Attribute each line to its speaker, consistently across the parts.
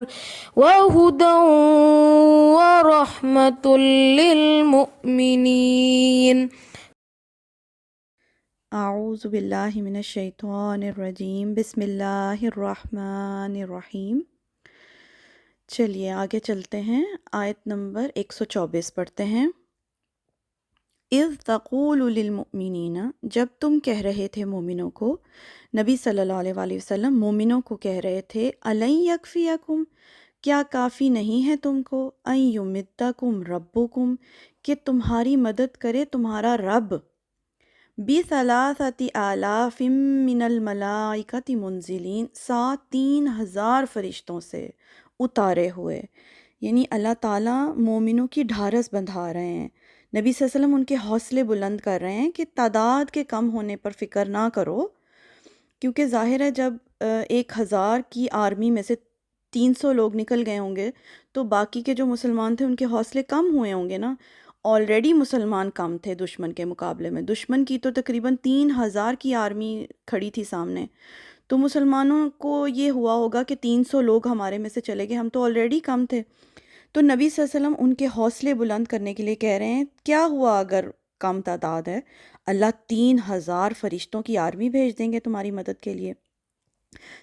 Speaker 1: وهدى ورحمة للمؤمنين.
Speaker 2: اعوذ باللہ من الشیطان الرجیم، بسم اللہ الرحمن الرحیم۔ چلیے آگے چلتے ہیں، آیت نمبر 124 پڑھتے ہیں۔ اذ تقول للمؤمنین، جب تم کہہ رہے تھے مومنوں کو، نبی صلی اللہ علیہ وآلہ وسلم مومنوں کو کہہ رہے تھے، الن یکفیکم، کیا کافی نہیں ہے تم کو، ان یمدکم ربکم، کہ تمہاری مدد کرے تمہارا رب، بِثَلَاثَةِ آلَافٍ مِّنَ الْمَلَائِكَةِ مُنزِلِينَ، 3,000 فرشتوں سے اتارے ہوئے، یعنی اللہ تعالیٰ مومنوں کی ڈھارس بندھا رہے ہیں، نبی صلی اللہ علیہ وسلم ان کے حوصلے بلند کر رہے ہیں کہ تعداد کے کم ہونے پر فکر نہ کرو، کیونکہ ظاہر ہے جب 1,000 کی آرمی میں سے 300 لوگ نکل گئے ہوں گے تو باقی کے جو مسلمان تھے ان کے حوصلے کم ہوئے ہوں گے نا۔ آلریڈی مسلمان کم تھے دشمن کے مقابلے میں، دشمن کی تو تقریباً 3,000 کی آرمی کھڑی تھی سامنے، تو مسلمانوں کو یہ ہوا ہوگا کہ 300 لوگ ہمارے میں سے چلے گئے، ہم تو آلریڈی کم تھے۔ تو نبی صلی اللہ علیہ وسلم ان کے حوصلے بلند کرنے کے لیے کہہ رہے ہیں، کیا ہوا اگر کم تعداد ہے، اللہ 3,000 فرشتوں کی آرمی بھیج دیں گے تمہاری مدد کے لیے۔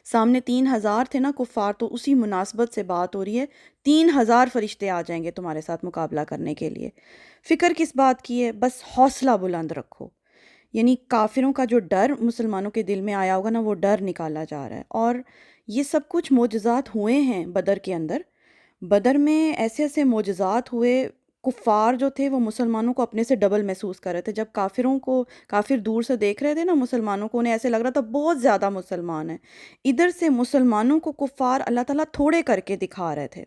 Speaker 2: سامنے 3,000 تھے نا کفار، تو اسی مناسبت سے بات ہو رہی ہے، 3,000 فرشتے آ جائیں گے تمہارے ساتھ مقابلہ کرنے کے لیے۔ فکر کس بات کی ہے؟ بس حوصلہ بلند رکھو، یعنی کافروں کا جو ڈر مسلمانوں کے دل میں آیا ہوگا نا، وہ ڈر نکالا جا رہا ہے۔ اور یہ سب کچھ معجزات ہوئے ہیں بدر کے اندر، بدر میں ایسے ایسے معجزات ہوئے، کفار جو تھے وہ مسلمانوں کو اپنے سے ڈبل محسوس کر رہے تھے، جب کافر دور سے دیکھ رہے تھے نا مسلمانوں کو، انہیں ایسے لگ رہا تھا بہت زیادہ مسلمان ہیں، ادھر سے مسلمانوں کو کفار اللہ تعالیٰ تھوڑے کر کے دکھا رہے تھے،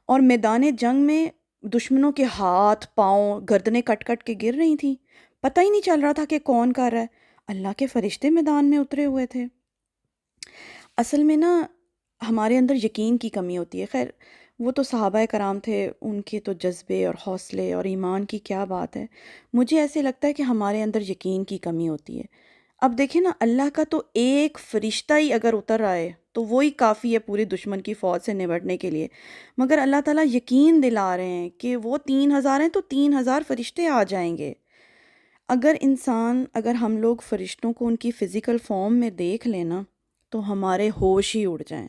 Speaker 2: اور میدان جنگ میں دشمنوں کے ہاتھ پاؤں گردنیں کٹ کٹ کے گر رہی تھیں، پتہ ہی نہیں چل رہا تھا کہ کون کر رہا ہے، اللہ کے فرشتے میدان میں اترے ہوئے تھے۔ اصل میں نا ہمارے اندر یقین کی کمی ہوتی ہے، خیر وہ تو صحابہ کرام تھے، ان کے تو جذبے اور حوصلے اور ایمان کی کیا بات ہے، مجھے ایسے لگتا ہے کہ ہمارے اندر یقین کی کمی ہوتی ہے۔ اب دیکھیں نا، اللہ کا تو ایک فرشتہ ہی اگر اتر آئے تو وہی کافی ہے پوری دشمن کی فوج سے نمٹنے کے لیے، مگر اللہ تعالیٰ یقین دلا رہے ہیں کہ وہ 3,000 ہیں تو 3,000 فرشتے آ جائیں گے۔ اگر ہم لوگ فرشتوں کو ان کی فزیکل فارم میں دیکھ لیں نا تو ہمارے ہوش ہی اڑ جائیں۔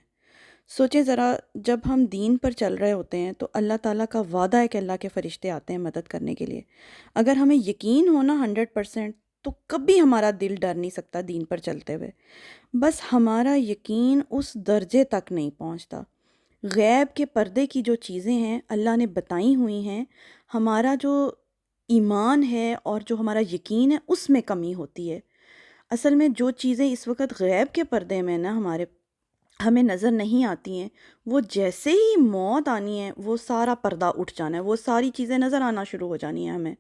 Speaker 2: سوچیں ذرا، جب ہم دین پر چل رہے ہوتے ہیں تو اللہ تعالیٰ کا وعدہ ہے کہ اللہ کے فرشتے آتے ہیں مدد کرنے کے لیے، اگر ہمیں یقین ہونا 100%، تو کبھی ہمارا دل ڈر نہیں سکتا دین پر چلتے ہوئے، بس ہمارا یقین اس درجے تک نہیں پہنچتا۔ غیب کے پردے کی جو چیزیں ہیں اللہ نے بتائی ہوئی ہیں، ہمارا جو ایمان ہے اور جو ہمارا یقین ہے اس میں کمی ہوتی ہے۔ اصل میں جو چیزیں اس وقت غیب کے پردے میں نا ہمیں نظر نہیں آتی ہیں، وہ جیسے ہی موت آنی ہے وہ سارا پردہ اٹھ جانا ہے، وہ ساری چیزیں نظر آنا شروع ہو جانی ہیں، ہمیں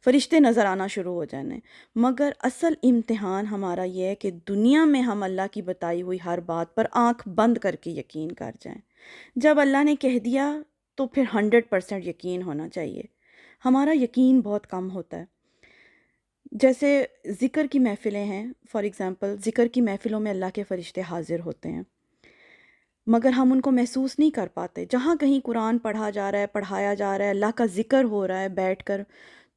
Speaker 2: فرشتے نظر آنا شروع ہو جانے ہیں۔ مگر اصل امتحان ہمارا یہ ہے کہ دنیا میں ہم اللہ کی بتائی ہوئی ہر بات پر آنکھ بند کر کے یقین کر جائیں۔ جب اللہ نے کہہ دیا تو پھر 100% یقین ہونا چاہیے، ہمارا یقین بہت کم ہوتا ہے۔ جیسے ذکر کی محفلیں ہیں، فار ایگزامپل ذکر کی محفلوں میں اللہ کے فرشتے حاضر ہوتے ہیں، مگر ہم ان کو محسوس نہیں کر پاتے۔ جہاں کہیں قرآن پڑھا جا رہا ہے، پڑھایا جا رہا ہے، اللہ کا ذکر ہو رہا ہے بیٹھ کر،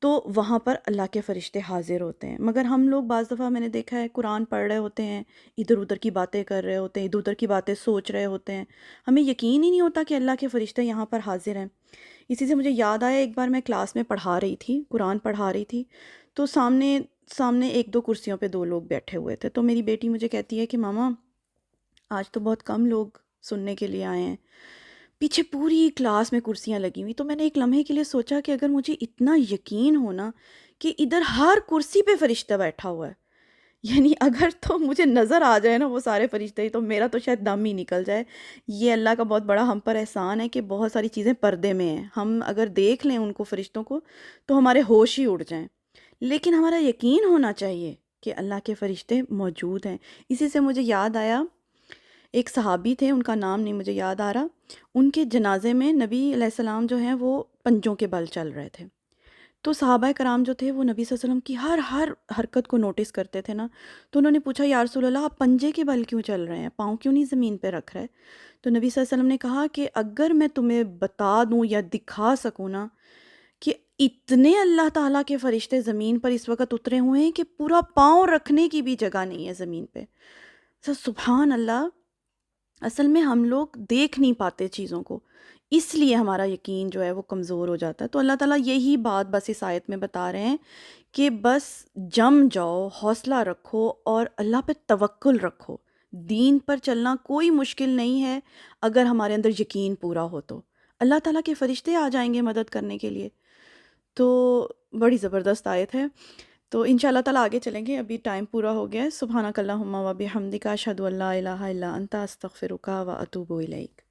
Speaker 2: تو وہاں پر اللہ کے فرشتے حاضر ہوتے ہیں، مگر ہم لوگ بعض دفعہ میں نے دیکھا ہے قرآن پڑھ رہے ہوتے ہیں، ادھر ادھر کی باتیں کر رہے ہوتے ہیں، ادھر ادھر کی باتیں سوچ رہے ہوتے ہیں، ہمیں یقین ہی نہیں ہوتا کہ اللہ کے فرشتے یہاں پر حاضر ہیں۔ اسی سے مجھے یاد آیا، ایک بار میں کلاس میں پڑھا رہی تھی، قرآن پڑھا رہی تھی، تو سامنے ایک دو کرسیوں پہ 2 لوگ بیٹھے ہوئے تھے، تو میری بیٹی مجھے کہتی ہے کہ ماما آج تو بہت کم لوگ سننے کے لیے آئے ہیں، پیچھے پوری کلاس میں کرسیاں لگی ہوئی۔ تو میں نے ایک لمحے کے لیے سوچا کہ اگر مجھے اتنا یقین ہونا کہ ادھر ہر کرسی پہ فرشتہ بیٹھا ہوا ہے، یعنی اگر تو مجھے نظر آ جائے نا وہ سارے فرشتے ہی، تو میرا تو شاید دم ہی نکل جائے۔ یہ اللہ کا بہت بڑا ہم پر احسان ہے کہ بہت ساری چیزیں پردے میں ہیں، ہم اگر دیکھ لیں ان کو فرشتوں کو تو ہمارے ہوش ہی اڑ جائیں، لیکن ہمارا یقین ہونا چاہیے کہ اللہ کے فرشتے موجود ہیں۔ اسی سے مجھے یاد آیا، ایک صحابی تھے، ان کا نام نہیں مجھے یاد آ رہا، ان کے جنازے میں نبی علیہ السلام جو ہیں وہ پنجوں کے بل چل رہے تھے، تو صحابہ کرام جو تھے وہ نبی صلی اللہ علیہ وسلم کی ہر حرکت کو نوٹس کرتے تھے نا، تو انہوں نے پوچھا یا رسول اللہ آپ پنجے کے بل کیوں چل رہے ہیں، پاؤں کیوں نہیں زمین پہ رکھ رہے؟ تو نبی صلی اللہ علیہ وسلم نے کہا کہ اگر میں تمہیں بتا دوں یا دکھا سکوں نا کہ اتنے اللہ تعالیٰ کے فرشتے زمین پر اس وقت اترے ہوئے ہیں کہ پورا پاؤں رکھنے کی بھی جگہ نہیں ہے زمین پہ۔ سبحان اللہ، اصل میں ہم لوگ دیکھ نہیں پاتے چیزوں کو، اس لیے ہمارا یقین جو ہے وہ کمزور ہو جاتا ہے۔ تو اللہ تعالیٰ یہی بات بس اس آیت میں بتا رہے ہیں کہ بس جم جاؤ، حوصلہ رکھو اور اللہ پہ توکل رکھو۔ دین پر چلنا کوئی مشکل نہیں ہے اگر ہمارے اندر یقین پورا ہو تو اللہ تعالیٰ کے فرشتے آ جائیں گے مدد کرنے کے لیے۔ تو بڑی زبردست آیت ہے۔ تو انشاءاللہ تعالیٰ آگے چلیں گے، ابھی ٹائم پورا ہو گیا ہے۔ سبحانک اللہم و بحمدک، اشہد ان لا الہ الا انت، استغفرک و اتوب الیک۔